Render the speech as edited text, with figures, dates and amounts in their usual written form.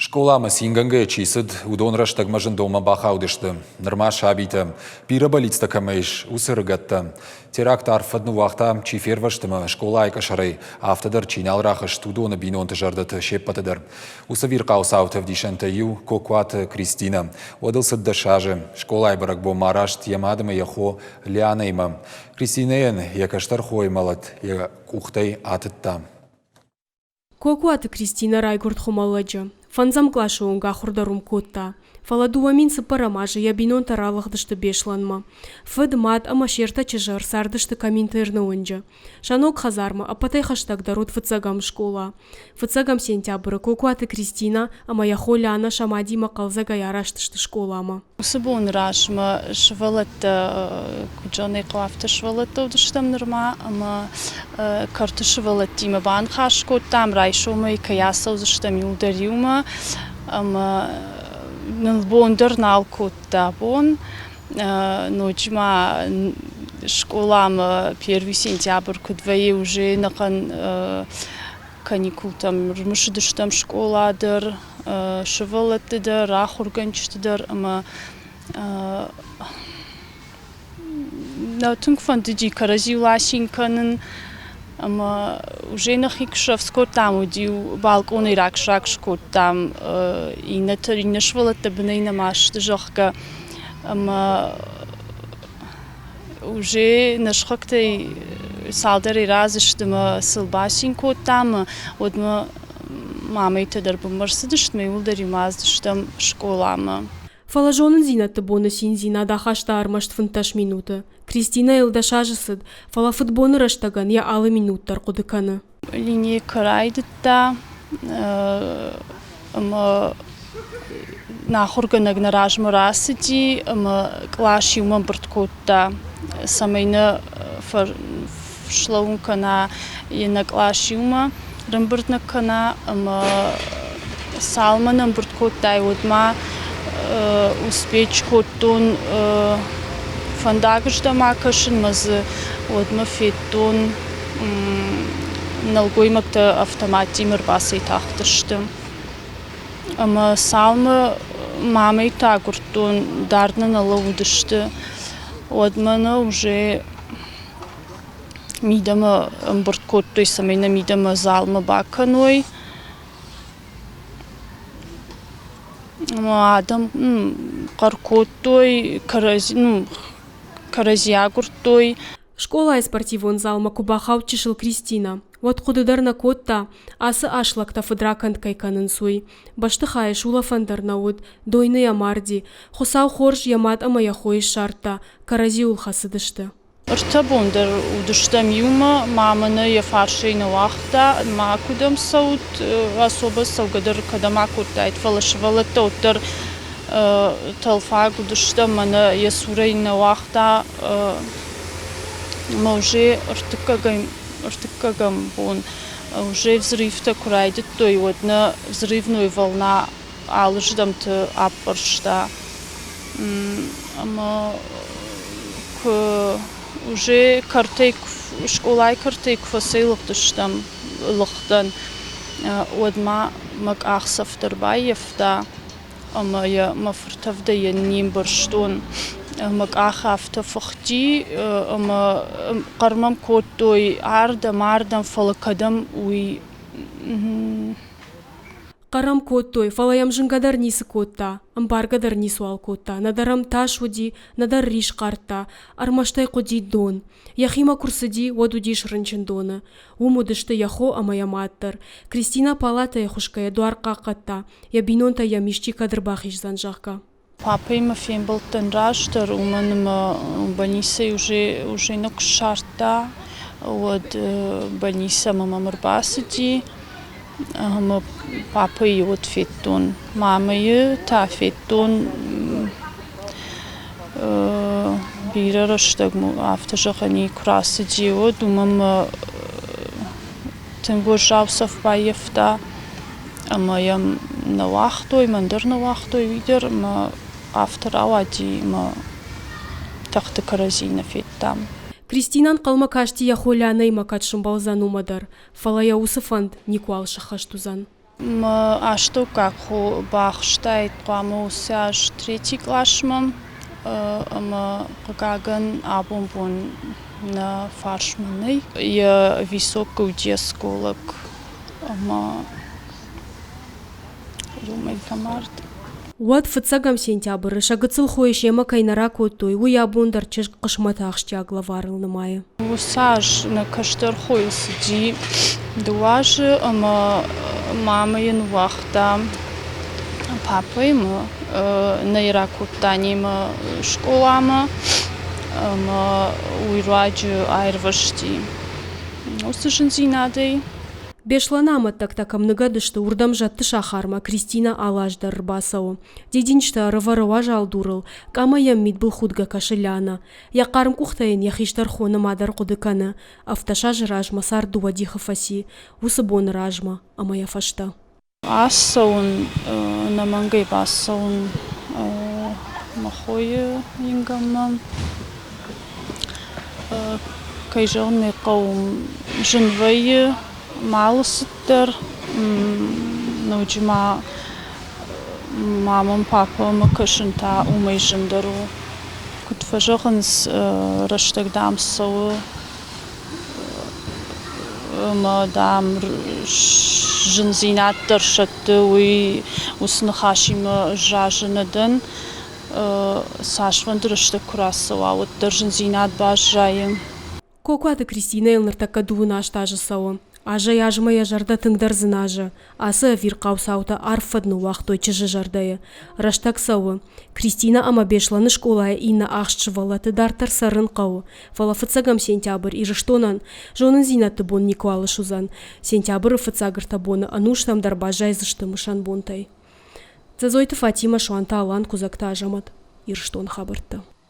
Школамыз инганга чисыд удонраш тагмажын дома бахаудышты. Нырмаш абиты. Пира балицта камеш усырыгатты. Теракт арфадну вахта чиферваштыма школа айкашарай. Автодар чинал рахаш тудона бинонты жардаты шеппатыдар. Усавир каусаутов дишанта ю кокват Кристина. Одылсыд дашажы. Школа айбарак бо мараш тьямадыма яхо лянайма. Кристинеян якаштар хоймалат. Я кухтай атытта. Кокват Кристина райгурт хомаладжа. Фанзам клашу унга хурдарум котта. Фаладуамин сыпарамажа ябинон таралыхдышты бешланма. Фыд мат амашерта чыжар сардышты каминтерны онжа. Шанок хазарма апатай хаштаг дарут фыцагам школа. Фыцагам сентябры Кокват Кристина амаяхо ляна шамади макалза гаяраштышты школама. Усыбун рашма швалата куджаны клафта швалата удыштам нырма ама карты швалати ма бан хашко там райшома и каяса удыштам юлдариума ама нылбондыр налкотта бон ночма школам 1 сентябрь кудвае уже нахан каникул там рмышдыштам школадыр швалатыдыр ахурганчтыдыр ама на тунгфандыди каразилашинканын ама уже нахикшевско там удил балкон и ракшакшко там и на швалата бнейна машты жохка ама уже нашхактай салдари разыштыма сылбашинко там одма мамайты дар бумарсыдыштмай улдари маздыштам школама. Фалажонын зинаты боны синзина дахашта армашт фынташ минуты. Кристина элдашажысыд, фала футбоны раштаган я алы минуттар кудыканы. Линия карайдытта, ама нахурганаг наражма расыди, ама клаши умам бырткотта, самайна фшлаункана и на клаши ума, рамбыртнакана, ама салманам бырткотта и отма успеч коттон фандагышда макашын мазы отма феттон налгоймакта автомати мырбасы тахтышты. Ама салмы мамай тагуртон дардна налаудышты. Отмана уже мидама амбырткоттой самайна мидама залма баканой. Адам каркоттой, каразиагуртой. Школа и спортивон зал макубахау чешил Кристина. Вот худыдарна котта, асы ашлакта фыдракант кайканын суй. Баштыхай шула фандар науд, дойны ямарди. Хусау хорж ямат амаяхой шарта, карази улхасыдышты. Ртабондар удыштам юма, мамана я фаршей на вахта, макудам саут, особо саугадар кадамакурта, айтфалашвала тоттар талфаг удыштам, мана я сурей на вахта, ма уже ртыкагам бон, уже взрыв-то курайдет, той вот на взрывную волна алждам-то апаршта, ама уже картек школай картек фасиловтыштам лохтан одма мак ахсафтарбаевта ама я мафртавда я нимбарштон мак ахафта фахти ама кармам коттой ардам фалакадам уй Карам коттой, фалаям жингадар нисы котта, амбаргадар нисуал котта, надарам ташуди, надар риш карта, армаштай коди дон. Яхима курсыди, водудиш рынчындоны. Умудышты яхо амаяматтар. Кристина палата яхушкая дуар какатта, я бинонта я мишчи кадрбахиш занжахка. Папа има фембал тенраштар, уманыма баниса уже нок шарта, от баниса мамамарбасыди. Ама папа и от феттон, мама и та феттон бира раштагму автожахани красыди от умам тенгожавсов баевта, ама ям на вахтой, мандыр на вахтой видер, ама авторавади, ама тахты каразина феттам. Кристинан қалмакашти яхоляна и макатшым балзан умадар. Фалая усыфанд никуал шахаштузан. А что как у Бахштайт промоусяж 3 классмам, мы погаган абумбун на фаршманы, я высокую детскую, мы думаю, комарт. Уат фыцагам сентябрь, шагыцыл хоешема кайнарак оттой, уябундар чеш кышматахшча главарылны мая. Усаж на каштер хойсди, дуажи, мамин вахта, папой мы на иракутаним школама, уйраджу айрвашти. Усажензи надей. Бешланамат так-такам нагадышты урдам жатты шахарма Кристина алаждар рбасау. Дединчта рыварыва жалдурыл, камаям мидбыл худга кашеляна. Яқарым кухтайын яхиштар хона мадар кудыканы. Авташаж ражма сардуа дихафаси, усыбон ражма, амая фашта. Асаун на мангай басаун махой ингамам. Кайжон каум женвай малостер, научима мамам папам кашинта умей жендару. Кутфажоханс раштагдам сау мадам жензинат дършатты уи уснахашима жажанадан сашван дръща курасава от държензинат бажаем. Кокуаты Кристина елныр таккадуына аштажы сауы. Ажа яжмая жарда тыңдар зынажы. Асы вирқау саута арфадны уақтой чыжы жардайы. Раштак сауы. Кристина ама бешланы школая инна ақшчывала тыдартар сарын қауы. Фала фыцагам сентябрь ирыштонан. Жонын зинаты бон никуалы шузан. Сентябрь фыцагыр табоны ануштам дарбажай зышты мышан бонтай. Зазойты Фатима шуанта алан кузакта ажамат. Ирыштон хабыртты.